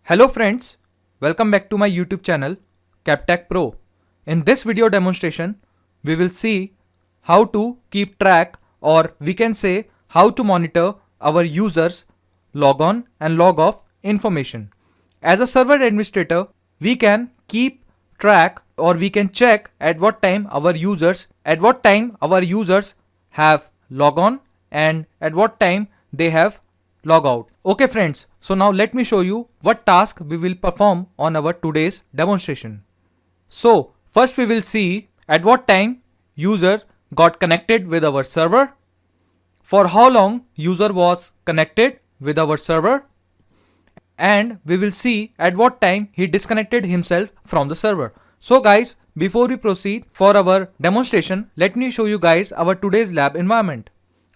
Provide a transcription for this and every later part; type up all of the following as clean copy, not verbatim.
Hello friends, welcome back to my YouTube channel CapTech Pro. In this video demonstration, we will see how to keep track, or we can say how to monitor our users log on and log off information. As a server administrator, we can keep track, or we can check at what time our users have log on and at what time they have log out. Okay friends, so now let me show you what task we will perform on our today's demonstration. So first we will see at what time user got connected with our server, for how long user was connected with our server, and we will see at what time he disconnected himself from the server. So guys, before we proceed for our demonstration, let me show you guys our today's lab environment.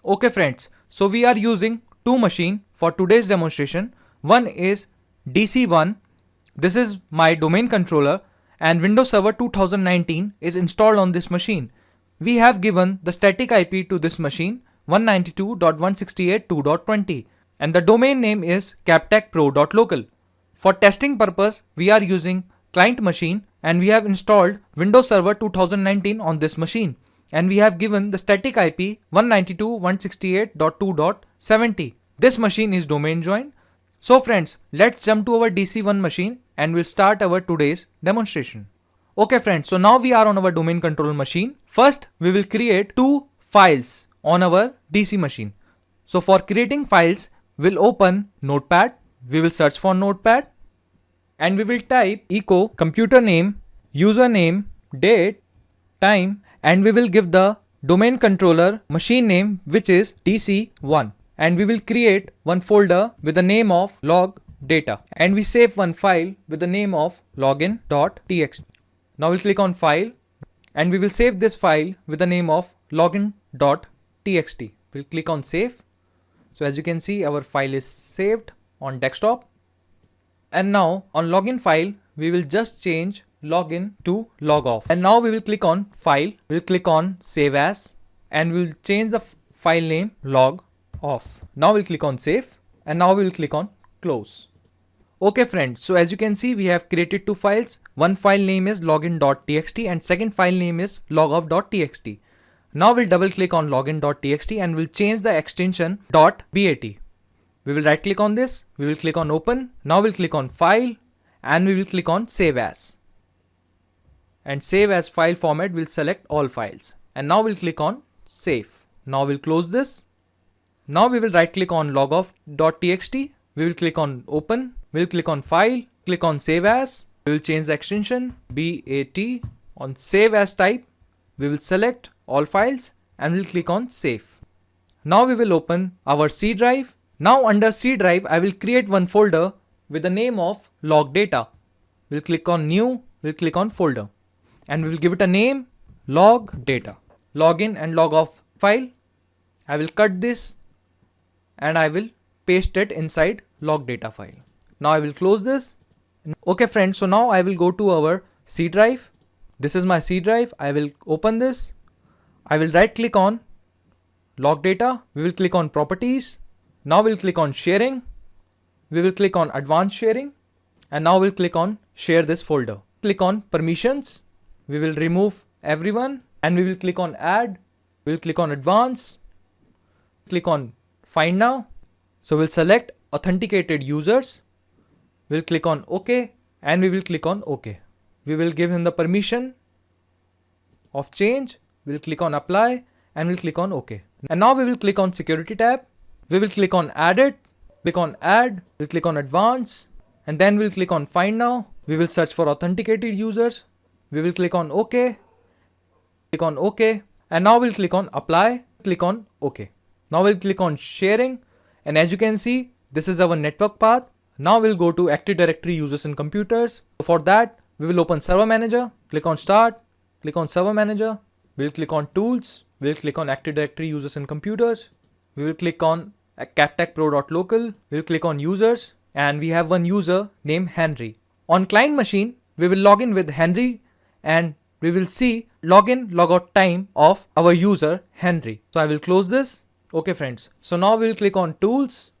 Okay friends, so we are using two machines for today's demonstration. One is DC1. This is my domain controller, and Windows Server 2019 is installed on this machine. We have given the static IP to this machine 192.168.2.20, and the domain name is captechpro.local. For testing purpose, we are using client machine, and we have installed Windows Server 2019 on this machine, and we have given the static IP 192.168.2.70. This machine is domain joined. So friends, let's jump to our DC1 machine and we'll start our today's demonstration. Okay friends, so now we are on our domain control machine. First, we will create two files on our DC machine. So for creating files, we'll open Notepad. We will search for Notepad and we will type echo computer name, username, date, time, and we will give the domain controller machine name, which is DC1, and we will create one folder with the name of log data, and we save one file with the name of login.txt. Now we'll click on file and we will save this file with the name of login.txt. We'll click on save. So as you can see, our file is saved on desktop, and now on login file we will just change login to log off, and now we will click on file, we'll click on save as, and we'll change the file name log off. Now we'll click on save, and now we'll click on close. Okay friends, so as you can see, we have created two files. One file name is login.txt and second file name is logoff.txt. Now we'll double click on login.txt and we'll change the extension .bat. We will right click on this, we will click on open. Now we'll click on file and we will click on save as, and save as file format will select all files, and now we'll click on save. Now we'll close this. Now we will right click on logoff.txt, we will click on open, we'll click on file, click on save as, we will change the extension BAT. On save as type, we will select all files and we'll click on save. Now we will open our C drive. Now under C drive, I will create one folder with the name of log data. We'll click on new, we'll click on folder, and we will give it a name log data. Login and log off file. I will cut this and I will paste it inside log data file. Now I will close this. Okay friends, so now I will go to our C drive. This is my C drive. I will open this. I will right click on log data. We will click on properties. Now we'll click on sharing. We will click on advanced sharing, and now we'll click on share this folder. Click on permissions. We will remove everyone, and we will click on add. We'll click on advanced. Click on find now. So we'll select authenticated users. We'll click on OK, and we will click on OK. We will give him the permission of change. We'll click on apply and we'll click on OK. And now we will click on security tab. We will click on add, we'll click on advanced, and then we'll click on find now. We will search for authenticated users. We will click on OK, and now we'll click on apply, click on OK. Now we'll click on sharing, and as you can see, this is our network path. Now we'll go to Active Directory users and computers. For that, we will open Server Manager, click on start, click on Server Manager. We'll click on tools, we'll click on Active Directory users and computers. We will click on captechpro.local, we'll click on users, and we have one user named Henry. On client machine, we will log in with Henry, and we will see login logout time of our user Henry. So I will close this. Okay friends, so now we'll click on tools,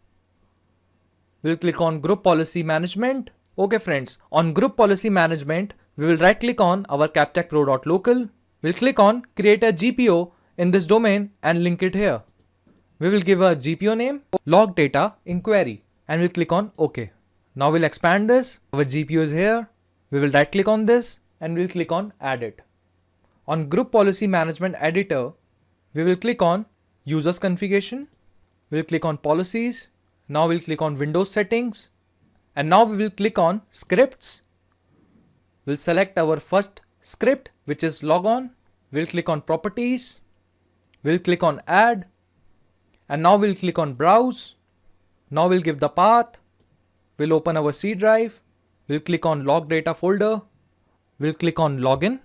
we'll click on group policy management, Okay friends, on group policy management, we will right click on our captechpro.local. We'll click on create a GPO in this domain and link it here. We will give a GPO name, log data inquiry, and we'll click on OK. Now we'll expand this. Our GPO is here. We will right click on this and we'll click on add it. On group policy management editor, we will click on users configuration. We'll click on policies. Now we'll click on Windows settings. And now we will click on scripts. We'll select our first script, which is logon. We'll click on properties. We'll click on add. And now we'll click on browse. Now we'll give the path. We'll open our C drive. We'll click on log data folder. We'll click on login.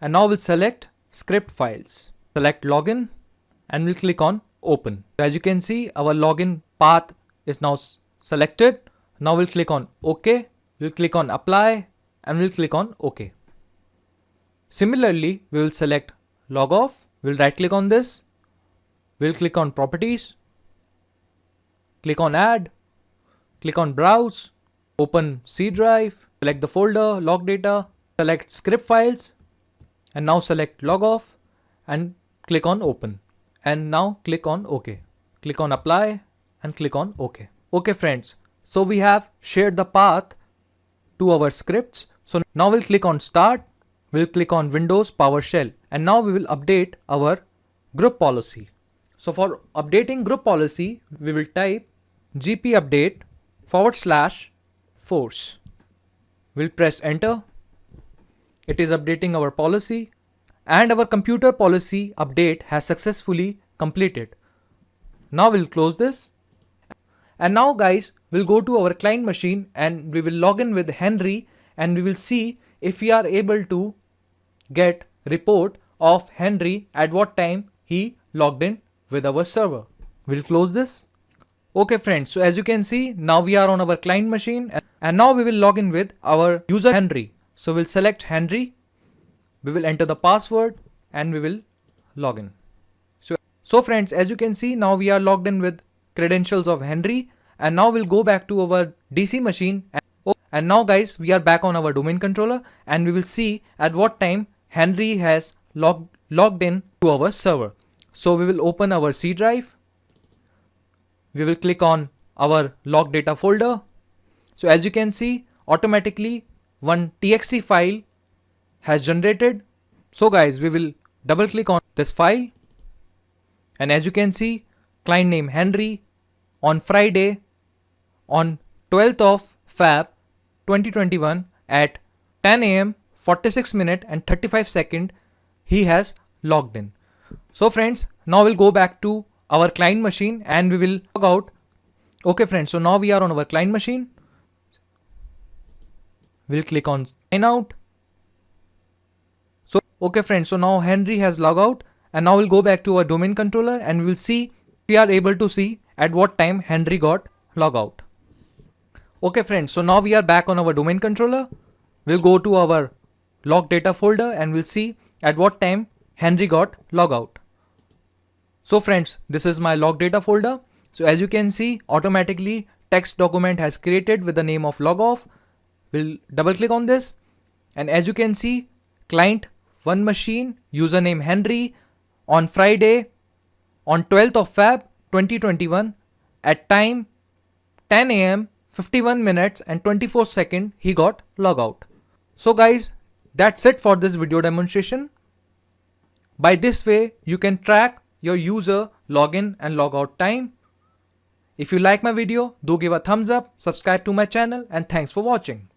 And now we'll select script files. Select login and we'll click on open. As you can see, our login path is now selected. Now we'll click on OK. We'll click on apply and we'll click on OK. Similarly, we will select log off. We'll right click on this. We'll click on properties. Click on add. Click on browse. Open C drive. Select the folder log data. Select script files. And now select log off and click on open. And now click on OK. Click on apply and click on OK. Okay friends, so we have shared the path to our scripts. So now we'll click on start. We'll click on Windows PowerShell and now we will update our group policy. So for updating group policy, we will type gp update/force. We'll press enter. It is updating our policy and our computer policy update has successfully completed. Now we'll close this. And now guys, we'll go to our client machine and we will log in with Henry and we will see if we are able to get report of Henry at what time he logged in with our server. We'll close this. Okay friends, so as you can see, now we are on our client machine and now we will log in with our user Henry. So we'll select Henry. We will enter the password and we will log in. So friends, as you can see, now we are logged in with credentials of Henry and now we'll go back to our DC machine and now guys, we are back on our domain controller and we will see at what time Henry has logged in to our server. So we will open our C drive. We will click on our log data folder. So as you can see, automatically one txt file has generated. So guys, we will double click on this file. And as you can see, client name Henry on Friday on 12th of Feb 2021 at 10 AM 46 minutes and 35 seconds he has logged in. So friends, now we'll go back to our client machine and we will log out. Okay friends, so now we are on our client machine. We'll click on sign out. So okay friends, so now Henry has logged out and now we'll go back to our domain controller and we'll see if we are able to see at what time Henry got logged out. Okay friends, so now we are back on our domain controller. We'll go to our log data folder and we'll see at what time Henry got logged out. So friends, this is my log data folder. So as you can see, automatically text document has created with the name of logoff. We'll double click on this and as you can see, client one machine, username Henry on Friday on 12th of Feb 2021 at time 10 AM 51 minutes and 24 seconds he got logged out. So guys, that's it for this video demonstration. By this way, you can track your user login and logout time. If you like my video, do give a thumbs up, subscribe to my channel and thanks for watching.